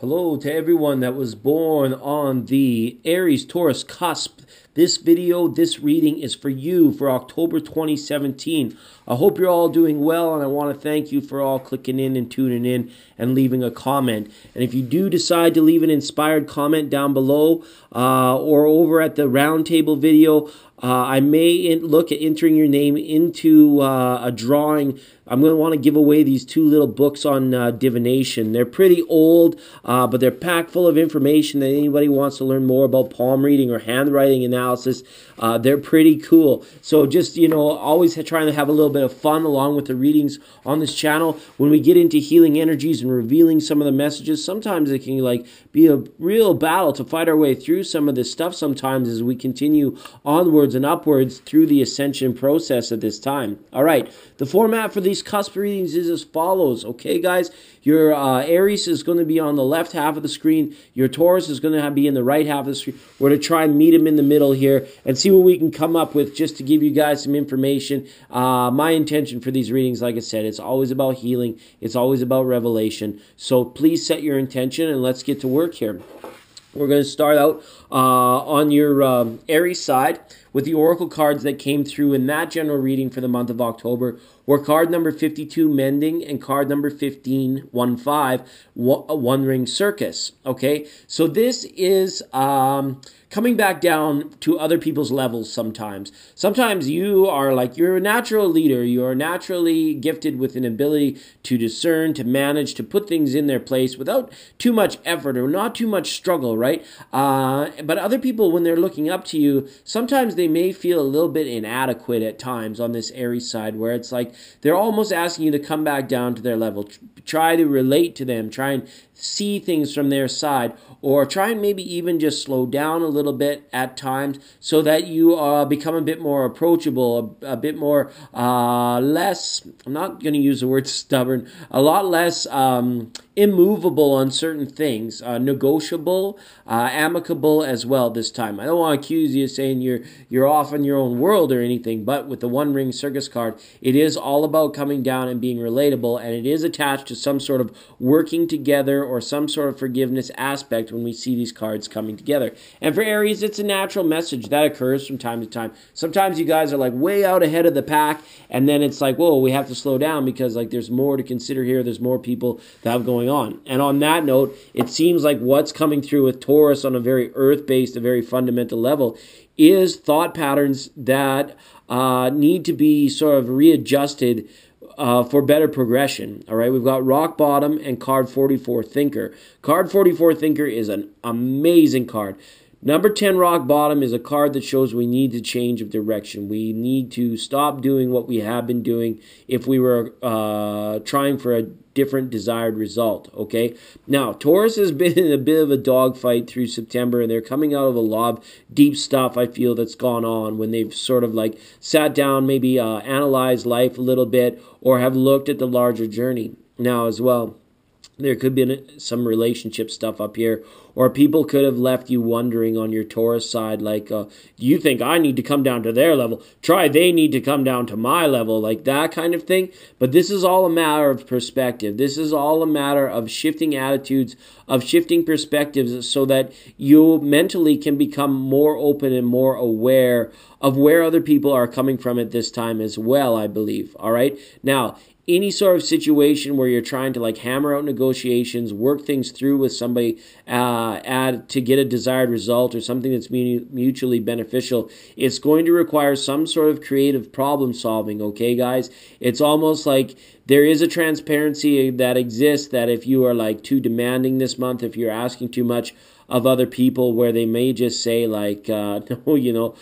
Hello to everyone that was born on the Aries Taurus cusp. This video, this reading is for you for October 2017. I hope you're all doing well, and I want to thank you for all clicking in and tuning in and leaving a comment. And if you do decide to leave an inspired comment down below or over at the roundtable video, I may look at entering your name into a drawing. I'm going to want to give away these two little books on divination. They're pretty old, but they're packed full of information that anybody wants to learn more about palm reading or handwriting analysis. They're pretty cool. So just, always trying to have a little bit of fun along with the readings on this channel. When we get into healing energies and revealing some of the messages, sometimes it can be a real battle to fight our way through some of this stuff sometimes as we continue onwards and upwards through the ascension process at this time. All right, the format for these cusp readings is as follows. Okay, guys, your Aries is going to be on the left half of the screen. Your Taurus is going to be in the right half of the screen. We're going to try and meet them in the middle here and see what we can come up with just to give you guys some information. My intention for these readings, like I said, it's always about healing. It's always about revelation. So please set your intention and let's get to work here. We're going to start out on your Aries side with the oracle cards that came through in that general reading for the month of October, were card number 52, Mending, and card number 15, 1-5, One Ring Circus. Okay, so this is coming back down to other people's levels sometimes. Sometimes you are you're a natural leader. You are naturally gifted with an ability to discern, to manage, to put things in their place without too much effort or not too much struggle, right? But other people, when they're looking up to you, sometimes they may feel a little bit inadequate at times on this Aries side, where it's like they're almost asking you to come back down to their level. Try to relate to them. Try and see things from their side, or try and maybe even just slow down a little bit at times so that you become a bit more approachable, a bit more less, I'm not going to use the word stubborn, a lot less immovable on certain things, negotiable, amicable as well this time. I don't want to accuse you of saying you're off in your own world or anything, but with the One Ring Circus card, it is all about coming down and being relatable, and it is attached to some sort of working together or some sort of forgiveness aspect when we see these cards coming together. And for Aries, it's a natural message that occurs from time to time. Sometimes you guys are way out ahead of the pack, and then it's whoa, we have to slow down because there's more to consider here. There's more people that have going on. And on that note, it seems like what's coming through with Taurus on a very earth-based, a very fundamental level is thought patterns that need to be sort of readjusted for better progression. All right, we've got Rock Bottom and card 44, Thinker. Card 44, Thinker is an amazing card. Number 10, Rock Bottom, is a card that shows we need to change of direction. We need to stop doing what we have been doing if we were trying for a different desired result, okay? Now, Taurus has been in a bit of a dogfight through September, and they're coming out of a lot of deep stuff, I feel, that's gone on when they've sort of sat down, maybe analyzed life a little bit, or have looked at the larger journey now as well. There could be some relationship stuff up here, or people could have left you wondering on your Taurus side, do you think I need to come down to their level? They need to come down to my level, that kind of thing. But this is all a matter of perspective. This is all a matter of shifting attitudes, of shifting perspectives, so that you mentally can become more open and more aware of where other people are coming from at this time as well, I believe. All right? Now, any sort of situation where you're trying to hammer out negotiations, work things through with somebody to get a desired result or something that's mutually beneficial, it's going to require some sort of creative problem solving, okay, guys? It's almost like there is a transparency that exists that if you are too demanding this month, if you're asking too much of other people, where they may just say no,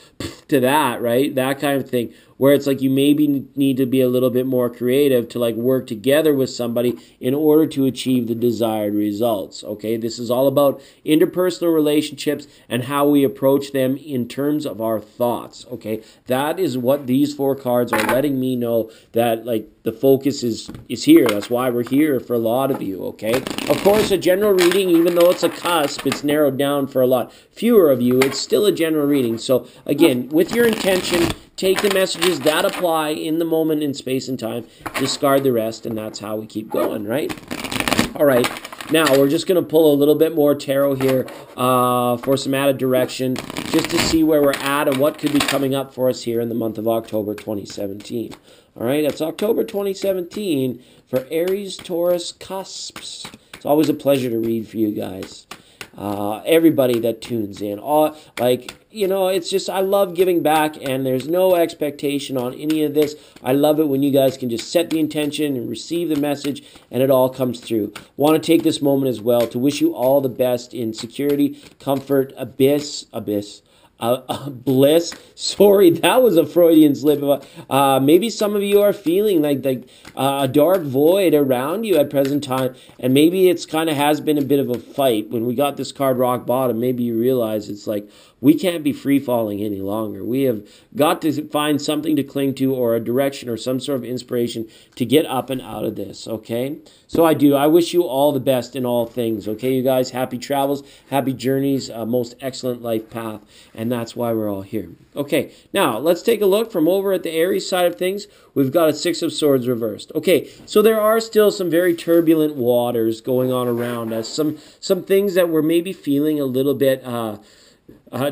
to that, right? That kind of thing, where it's you maybe need to be a little bit more creative to work together with somebody in order to achieve the desired results, okay? This is all about interpersonal relationships and how we approach them in terms of our thoughts, okay? That is what these four cards are letting me know, that the focus is here. That's why we're here for a lot of you, okay? Of course, a general reading, even though it's a cusp, it's narrowed down for a lot fewer of you. It's still a general reading. So, again, with your intention, take the messages that apply in the moment in space and time, discard the rest, and that's how we keep going, right? All right. Now, we're just going to pull a little bit more tarot here for some added direction, just to see where we're at and what could be coming up for us here in the month of October 2017. All right, that's October 2017 for Aries, Taurus, cusps. It's always a pleasure to read for you guys. Everybody that tunes in, it's just, I love giving back, and there's no expectation on any of this. I love it when you guys can just set the intention and receive the message, and it all comes through. Want to take this moment as well to wish you all the best in security, comfort, bliss. Sorry, that was a Freudian slip. Maybe some of you are feeling like a dark void around you at present time, and maybe it's kind of has been a bit of a fight. When we got this card rock bottom, maybe you realize it's like we can't be free falling any longer. We have got to find something to cling to, or a direction, or some sort of inspiration to get up and out of this, okay? So I wish you all the best in all things, okay, you guys? Happy travels, happy journeys, most excellent life path, and that's why we're all here. Okay, now let's take a look from over at the Aries side of things. We've got a Six of Swords reversed. Okay, so there are still some very turbulent waters going on around us. Some things that we're maybe feeling a little bit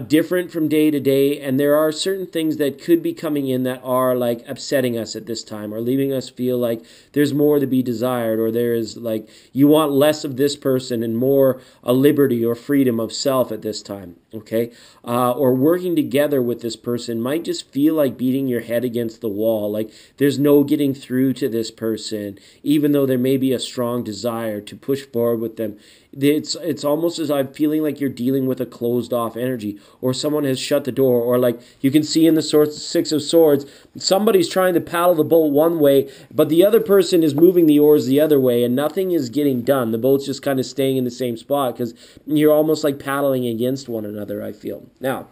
different from day to day, and there are certain things that could be coming in that are like upsetting us at this time, or leaving us feel like there's more to be desired, or there is like you want less of this person and more a liberty or freedom of self at this time, okay? Or working together with this person might just feel like beating your head against the wall, like there's no getting through to this person, even though there may be a strong desire to push forward with them. It's almost as I'm feeling like you're dealing with a closed off energy, or someone has shut the door, or like you can see in the Six of Swords, somebody's trying to paddle the boat one way, but the other person is moving the oars the other way, and nothing is getting done. The boat's just kind of staying in the same spot because you're almost like paddling against one another, I feel. Now,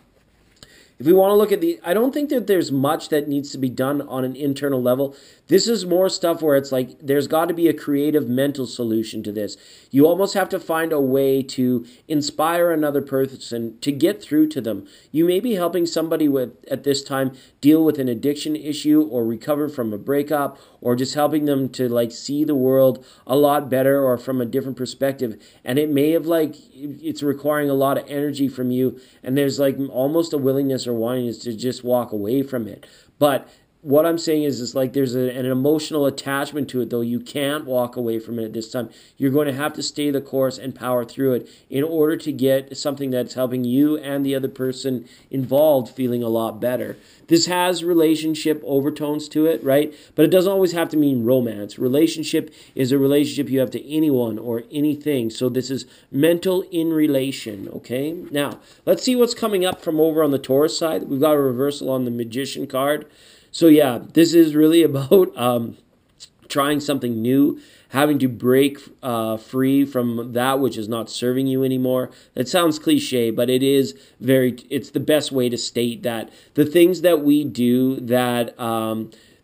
if we want to look at I don't think that there's much that needs to be done on an internal level. This is more stuff where it's like there's got to be a creative mental solution to this. You almost have to find a way to inspire another person to get through to them. You may be helping somebody at this time deal with an addiction issue, or recover from a breakup, or just helping them to like see the world a lot better or from a different perspective. And it may have it's requiring a lot of energy from you, and there's like almost a willingness or wanting to just walk away from it. But what I'm saying is like there's an emotional attachment to it, though. You can't walk away from it at this time. You're going to have to stay the course and power through it in order to get something that's helping you and the other person involved feeling a lot better. This has relationship overtones to it, right? But it doesn't always have to mean romance. Relationship is a relationship you have to anyone or anything. So this is mental in relation, okay? Now, let's see what's coming up from over on the Taurus side. We've got a reversal on the Magician card. So yeah, this is really about trying something new, having to break free from that which is not serving you anymore. That sounds cliche, but it's the best way to state that. The things that we do that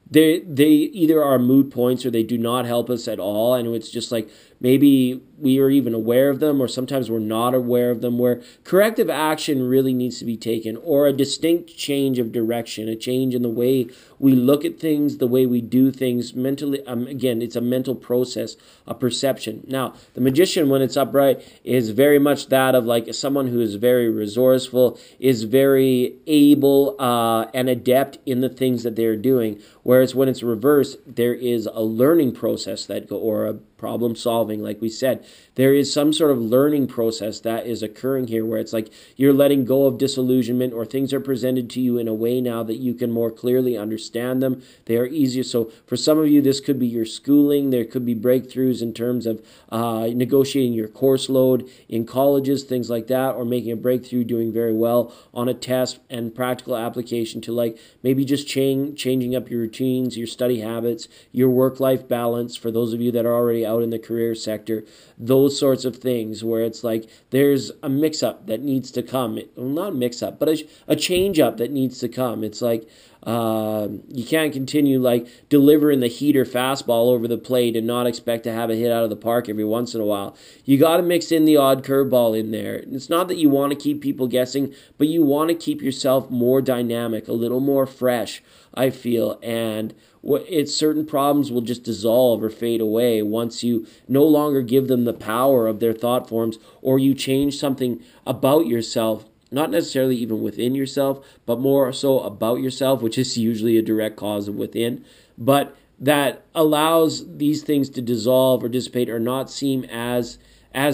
they either are moot points or they do not help us at all, and it's just like maybe we are even aware of them, or sometimes we're not aware of them, where corrective action really needs to be taken, or a distinct change of direction, a change in the way we look at things, the way we do things mentally. Again, it's a mental process, a perception. Now, the Magician, when it's upright, is very much that of like someone who is very resourceful, is very able and adept in the things that they're doing, whereas when it's reversed, there is a learning process or a problem solving, like we said. There is some sort of learning process that is occurring here, where it's like you're letting go of disillusionment, or things are presented to you in a way now that you can more clearly understand them. They are easier. So for some of you, this could be your schooling. There could be breakthroughs in terms of negotiating your course load in colleges, things like that, or making a breakthrough, doing very well on a test, and practical application to like maybe just changing up your routines, your study habits, your work-life balance, for those of you that are already out in the career sector, those sorts of things, where it's like there's a mix-up that needs to come. Well, not mix-up, but a change-up that needs to come. It's like You can't continue like delivering the heater fastball over the plate and not expect to have a hit out of the park every once in a while. You got to mix in the odd curveball in there. It's not that you want to keep people guessing, but you want to keep yourself more dynamic, a little more fresh, I feel. And it's certain problems will just dissolve or fade away once you no longer give them the power of their thought forms, or you change something about yourself, not necessarily even within yourself, but more so about yourself, which is usually a direct cause of within, but that allows these things to dissolve or dissipate or not seem as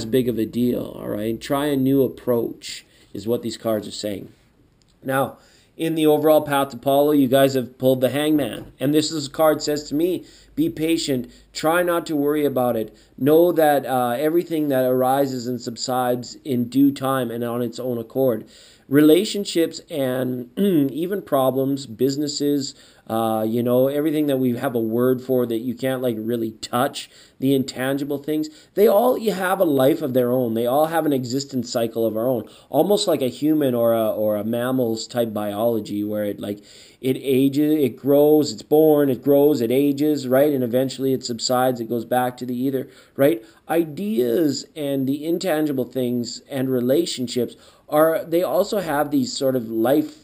big of a deal. All right, try a new approach is what these cards are saying. Now, in the overall path to Apollo, you guys have pulled the Hangman. And this is card says to me, be patient. Try not to worry about it. Know that everything that arises and subsides in due time and on its own accord. Relationships and even problems, businesses, everything that we have a word for that you can't like really touch, the intangible things, they all have a life of their own. They all have an existence cycle of our own, almost like a human or a mammal's type biology, where it ages, it grows, it's born, it grows, it ages, right? And eventually it subsides, it goes back to the ether, right? Ideas and the intangible things and relationships they also have these sort of life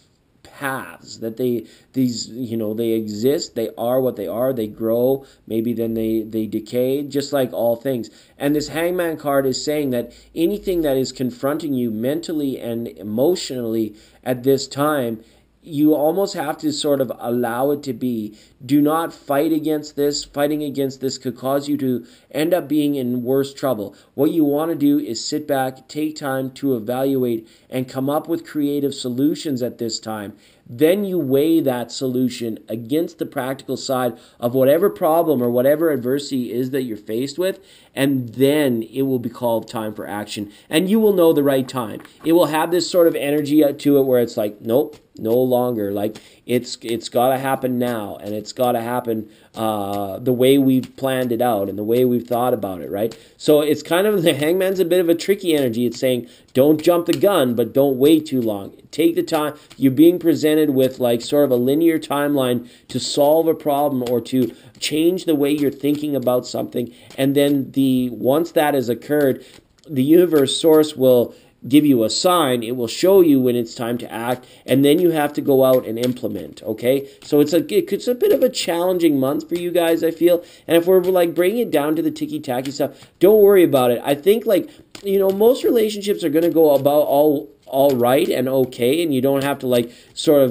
paths that they exist, they are what they are, they grow, maybe then they decay, just like all things. And this Hangman card is saying that anything that is confronting you mentally and emotionally at this time, you almost have to sort of allow it to be. Do not fight against this. Fighting against this could cause you to end up being in worse trouble. What you want to do is sit back, take time to evaluate, and come up with creative solutions at this time. Then you weigh that solution against the practical side of whatever problem or whatever adversity is that you're faced with, and then it will be called time for action. And you will know the right time. It will have this sort of energy to it where it's like, nope, no longer. Like it's got to happen now, and it's got to happen the way we've planned it out and the way we've thought about it, right? So it's kind of, the Hangman's a bit of a tricky energy. It's saying, don't jump the gun, but don't wait too long. Take the time. You're being presented with like sort of a linear timeline to solve a problem or to change the way you're thinking about something. And then once that has occurred, the universe source will give you a sign. It will show you when it's time to act, and then you have to go out and implement, okay? So it's a bit of a challenging month for you guys, I feel. And if we're like bringing it down to the ticky-tacky stuff, don't worry about it. I think most relationships are going to go about all right and okay, and you don't have to like sort of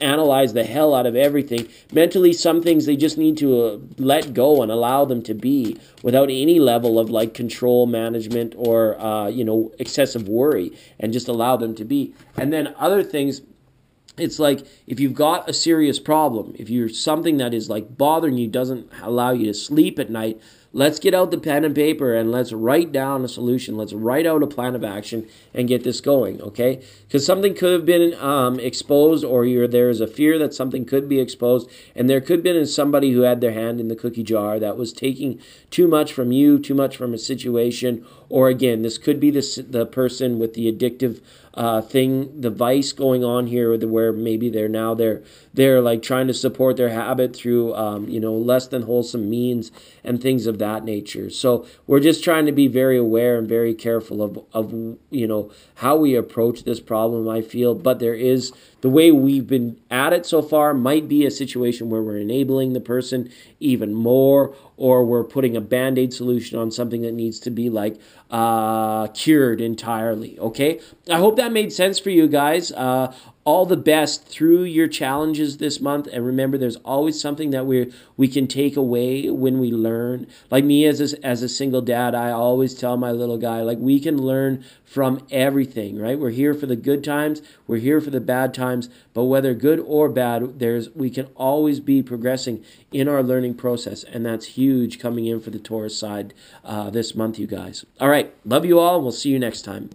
analyze the hell out of everything. Mentally, some things they just need to let go and allow them to be without any level of like control management or excessive worry, and just allow them to be. And then other things, it's like if you've got a serious problem, if you're something that is like bothering you, doesn't allow you to sleep at night, let's get out the pen and paper and let's write down a solution. Let's write out a plan of action and get this going, okay? Because something could have been exposed, or there is a fear that something could be exposed, and there could have been somebody who had their hand in the cookie jar that was taking too much from you, too much from a situation, or again, this could be the person with the addictive thing, the vice going on here, where maybe they're like trying to support their habit through less than wholesome means and things of that nature. So we're just trying to be very aware and very careful of how we approach this problem, I feel. But there is, the way we've been at it so far might be a situation where we're enabling the person even more, or we're putting a Band-Aid solution on something that needs to be like cured entirely, okay? I hope that made sense for you guys. All the best through your challenges this month, and remember, there's always something that we can take away when we learn. Like me as a single dad, I always tell my little guy, like, we can learn from everything, right? We're here for the good times, we're here for the bad times, but whether good or bad, we can always be progressing in our learning process, and that's huge coming in for the Taurus side this month, you guys. All right, love you all, and we'll see you next time.